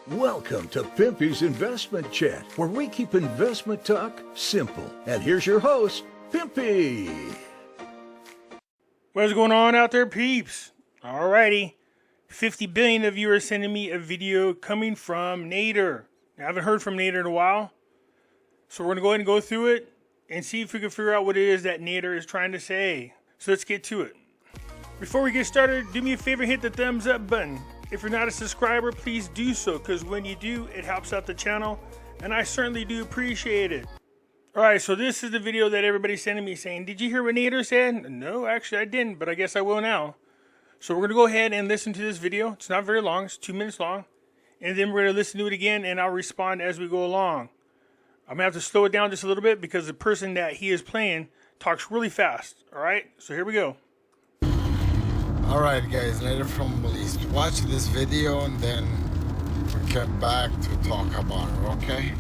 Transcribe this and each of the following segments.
Welcome to Pimpy's Investment Chat, where we keep investment talk simple. And here's your host, Pimpy. What's going on out there, peeps? Alrighty. 50 billion of you are sending me a video coming from Nader. I haven't heard from Nader in a while. So we're going to go ahead and go through it and see if we can figure out what it is that Nader is trying to say. So let's get to it. Before we get started, do me a favor, hit the thumbs up button. If you're not a subscriber, please do so, because when you do, it helps out the channel, and I certainly do appreciate it. Alright, so this is the video that everybody's sending me saying, did you hear what Nader said? No, actually I didn't, but I guess I will now. So we're going to go ahead and listen to this video. It's not very long, it's 2 minutes long. And then we're going to listen to it again, and I'll respond as we go along. I'm going to have to slow it down just a little bit, because the person that he is playing talks really fast. Alright, so here we go. Alright guys, Nader from Belize. Watch this video and then we'll get back to talk about it, okay?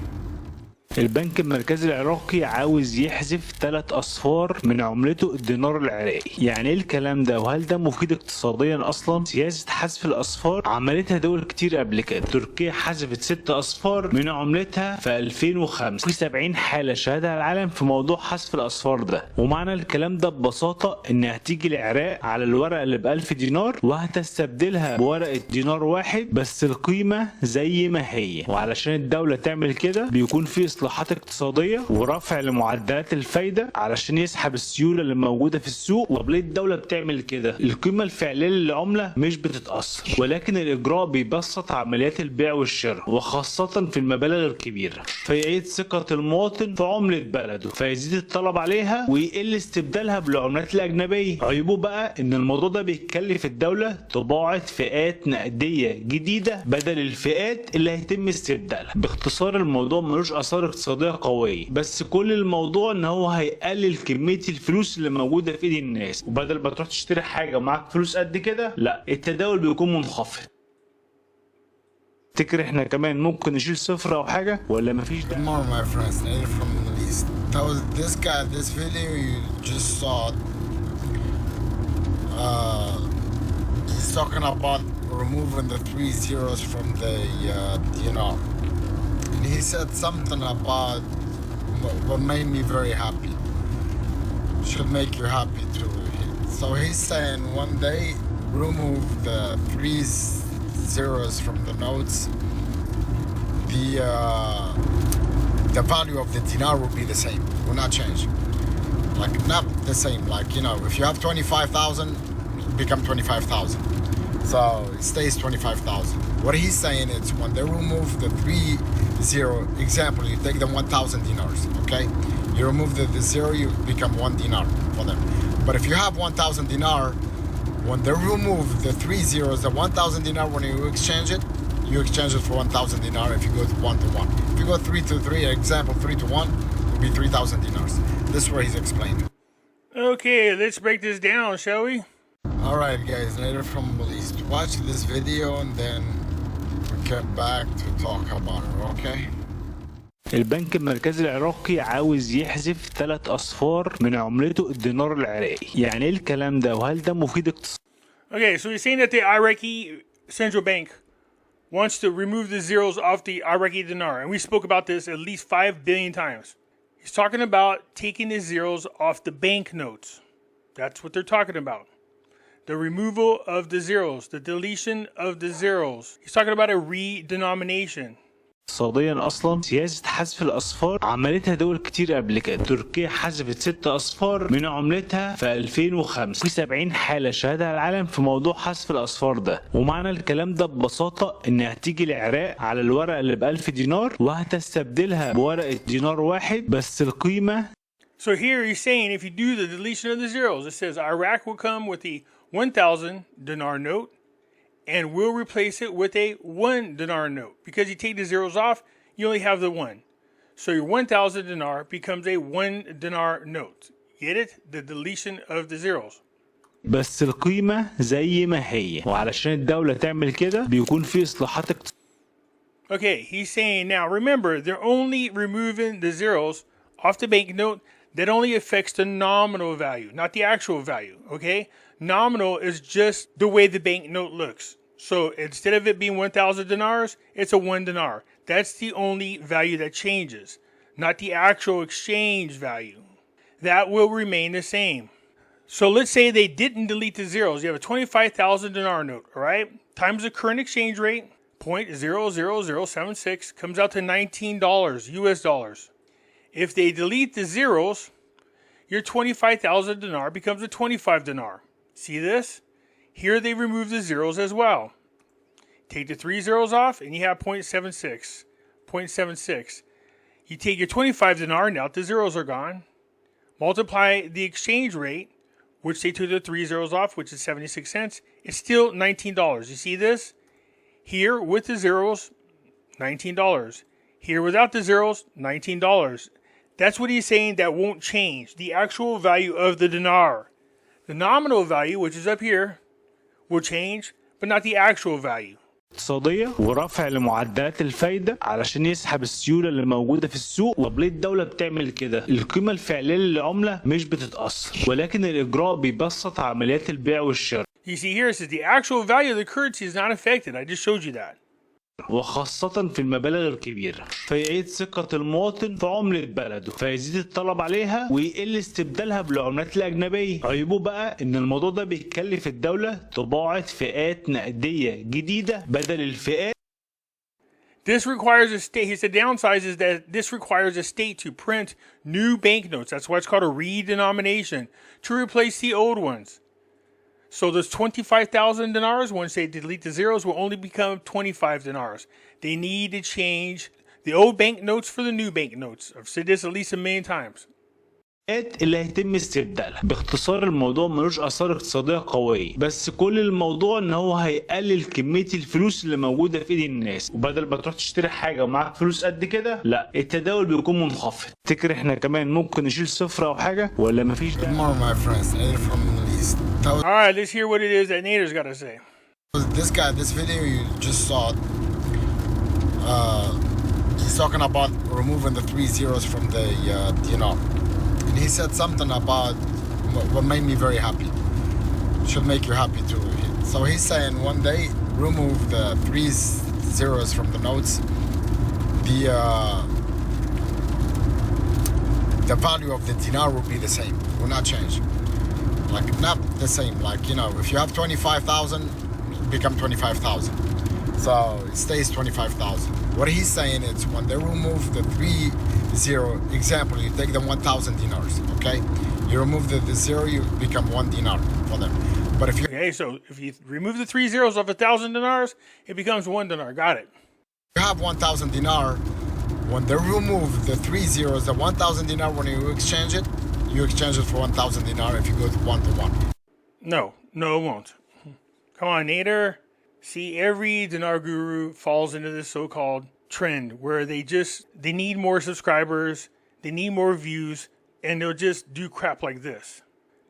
البنك المركزي العراقي عاوز يحذف 3 أصفار من عملته الدينار العراقي. يعني ايه الكلام ده؟ وهل ده مفيد اقتصاديا اصلا؟ سياسة حذف الأصفار عملتها دول كتير قبل كده. تركيا حذفت 6 أصفار من عملتها في 2005. في 70 حالة شهدها العالم في موضوع حذف الأصفار ده. ومعنى الكلام ده ببساطة ان هتيجي العراق على الورقة اللي ب1000 دينار وهتستبدلها بورقة دينار واحد، بس القيمة زي ما هي. وعلشان الدولة تعمل كده بيكون في اصلاحات اقتصاديه ورفع لمعدلات الفايده علشان يسحب السيوله اللي موجوده في السوق. طب ليه الدوله بتعمل كده؟ القيمه الفعليه للعمله مش بتتاثر، ولكن الاجراء بيبسط عمليات البيع والشراء وخاصه في المبالغ الكبيره، فيعيد ثقه المواطن في عمله بلده، فيزيد الطلب عليها ويقل استبدالها بالعملات الاجنبيه. عيوبه بقى ان الموضوع ده بيكلف الدوله طباعه فئات نقديه جديده بدل الفئات اللي هيتم استبدالها. باختصار الموضوع ملوش اثار اقتصادية قوية، بس كل الموضوع ان هو هيقلل كمية الفلوس اللي موجودة في ايد الناس، وبدل ما تروح تشتري حاجة ومعاك فلوس قد كده، لا، التداول بيكون منخفض. تفتكر احنا كمان ممكن نشيل صفر او حاجة ولا مفيش ده؟ Good morning my friends, Nader from the Middle East. This guy, this video you just saw, he's talking about removing the 3 zeros from the dinar. He said something about what made me very happy. Should make you happy too. So he's saying one day remove the 3 zeros from the notes. The value of the dinar will be the same. Will not change. Like not the same. Like if you have 25,000, it become 25,000. So it stays 25,000. What he's saying is when they remove the 3 zero, example, you take them 1,000 dinars, okay? You remove the zero, you become 1 dinar for them. But if you have 1,000 dinar, when they remove the 3 zeros, the 1,000 dinar, when you exchange it for 1,000 dinar if you go to 1 to 1. If you go 3 to 3, example 3 to 1, it will be 3,000 dinars. This is where he's explained. Okay, let's break this down, shall we? Alright guys, Nader from Belize. Watch this video and then we'll get back to talk about it, okay? البنك المركزي العراقي عاوز يحذف 3 أصفار من عملته الدينار العراقي. يعني ايه الكلام ده؟ وهل ده مفيد اقتصاديا؟ Okay, so he's saying that the Iraqi central bank wants to remove the zeros off the Iraqi dinar, and we spoke about this at least 5 billion times. He's talking about taking the zeros off the banknotes. That's what they're talking about. The removal of the zeros, the deletion of the zeros. He's talking about a redenomination. اقتصاديا اصلا سياسة حذف الاصفار عملتها دول كتير قبل كده. تركيا حذفت 6 أصفار من عملتها في 2005. في 70 حالة شهدها العالم في موضوع حذف الاصفار ده. ومعنى الكلام ده ببساطة ان هتيجي العراق على الورقة اللي ب1000 دينار وهتستبدلها بورقة دينار واحد، بس القيمة. So here he's saying if you do the deletion of the zeros, it says Iraq will come with the 1,000 dinar note and we'll replace it with a 1 dinar note. Because you take the zeros off, you only have the 1. So your 1,000 dinar becomes a 1 dinar note. Get it? The deletion of the zeros. بس القيمة زي ما هي، وعلشان الدولة تعمل كده بيكون في إصلاحات Okay, he's saying now remember they're only removing the zeros off the banknote. That only affects the nominal value, not the actual value, okay? Nominal is just the way the banknote looks. So instead of it being 1,000 dinars, it's a 1 dinar. That's the only value that changes, not the actual exchange value. That will remain the same. So let's say they didn't delete the zeros. You have a 25,000 dinar note, all right? Times the current exchange rate, 0.00076, comes out to $19 US dollars. If they delete the zeros, your 25,000 dinar becomes a 25 dinar. See this? Here they remove the zeros as well. Take the 3 zeros off and you have 0.76. 0.76. You take your 25 dinar, now the zeros are gone. Multiply the exchange rate, which they took the 3 zeros off, which is 76 cents. It's still $19. You see this? Here with the zeros, $19. Here without the zeros, $19. That's what he's saying that won't change. The actual value of the dinar. The nominal value, which is up here, will change, but not the actual value. اقتصادية ورفع لمعدلات الفايدة علشان يسحب السيولة اللي موجودة في السوق. طب ليه الدولة بتعمل كده؟ القيمة الفعلية للعملة مش بتتأثر، ولكن الإجراء بيبسط عمليات البيع والشراء. You see here it says the actual value of the currency is not affected. I just showed you that. وخاصة في المبالغ الكبيرة، فيعيد ثقة المواطن في عملة بلده، فيزيد الطلب عليها ويقل استبدالها بالعملات الأجنبية. عيبه بقى إن الموضوع ده بيكلف الدولة طباعة فئات نقدية جديدة بدل الفئات. This requires a state. He said downside is that this requires a state to print new banknotes. That's why it's called a redenomination, to replace the old ones. So those 25,000 dinars, once they delete the zeros, will only become 25 dinars. They need to change the old banknotes for the new banknotes. I've said this at least a million times. اللي هيتم استبدالها. باختصار الموضوع ملوش آثار اقتصادية قوية، بس كل الموضوع ان هو هيقلل كمية الفلوس اللي موجودة في ايد الناس، وبدل ما تروح تشتري حاجة ومعاك فلوس قد كده، لا التداول بيكون منخفض. تفتكر احنا كمان ممكن نشيل صفر او حاجة ولا مفيش ده؟ Alright, let's hear what it is that Naders got to say. This video you just saw, he's talking about removing the 3 zeros from the dinar. And he said something about what made me very happy. Should make you happy too. So he's saying one day remove the 3 zeros from the notes. The value of the dinar will be the same. Will not change. Like not the same. Like if you have 25,000, it become 25,000. So it stays 25,000. What he's saying is when they remove the 3 zero, example, you take them 1,000 dinars, okay? You remove the zero, you become 1 dinar for them. But if you so if you remove the 3 zeros of 1,000 dinars, it becomes 1 dinar. Got it. You have 1,000 dinar. When they remove the 3 zeros, the 1,000 dinar, when you exchange it for 1,000 dinar if you go to 1 to 1. No, it won't. Come on, Nader. See, every dinar guru falls into this so-called trend where they need more subscribers, they need more views, and they'll just do crap like this.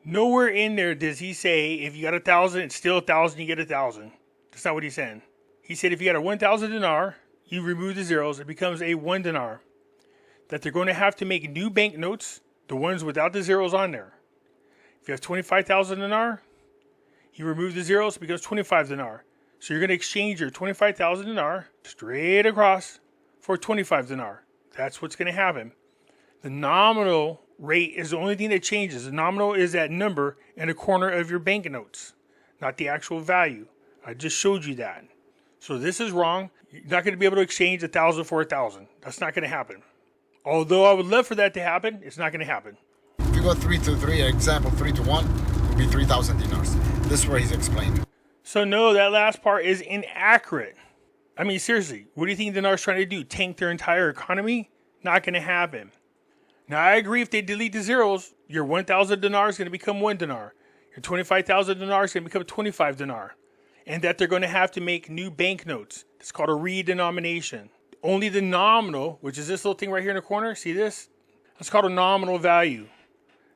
Nowhere in there does he say if you got 1,000, it's still 1,000, you get 1,000. That's not what he's saying. He said if you got a 1,000 dinar, you remove the zeros, it becomes a 1 dinar. That they're going to have to make new banknotes, the ones without the zeros on there. If you have 25,000 dinar, you remove the zeros, it becomes 25 dinar. So you're going to exchange your 25,000 dinar straight across for 25 dinar. That's what's going to happen. The nominal rate is the only thing that changes. The nominal is that number in the corner of your banknotes, not the actual value. I just showed you that. So this is wrong. You're not going to be able to exchange 1,000 for 1,000. That's not going to happen. Although I would love for that to happen, it's not going to happen. If you go 3 to 3, example 3 to 1, it will be 3,000 dinars. This is where he's explaining. So no, that last part is inaccurate. I mean, seriously, what do you think Dinar's trying to do? Tank their entire economy? Not going to happen. Now, I agree if they delete the zeros, your 1,000 dinar is going to become 1 dinar. Your 25,000 dinar is going to become 25 dinar. And that they're going to have to make new banknotes. It's called a redenomination. Only the nominal, which is this little thing right here in the corner, see this? That's called a nominal value.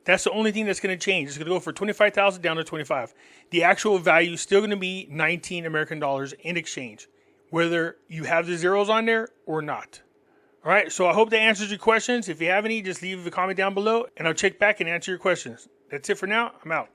That's the only thing that's going to change. It's going to go from 25,000 down to 25. The actual value is still going to be 19 American dollars in exchange, whether you have the zeros on there or not. All right, so I hope that answers your questions. If you have any, just leave a comment down below, and I'll check back and answer your questions. That's it for now. I'm out.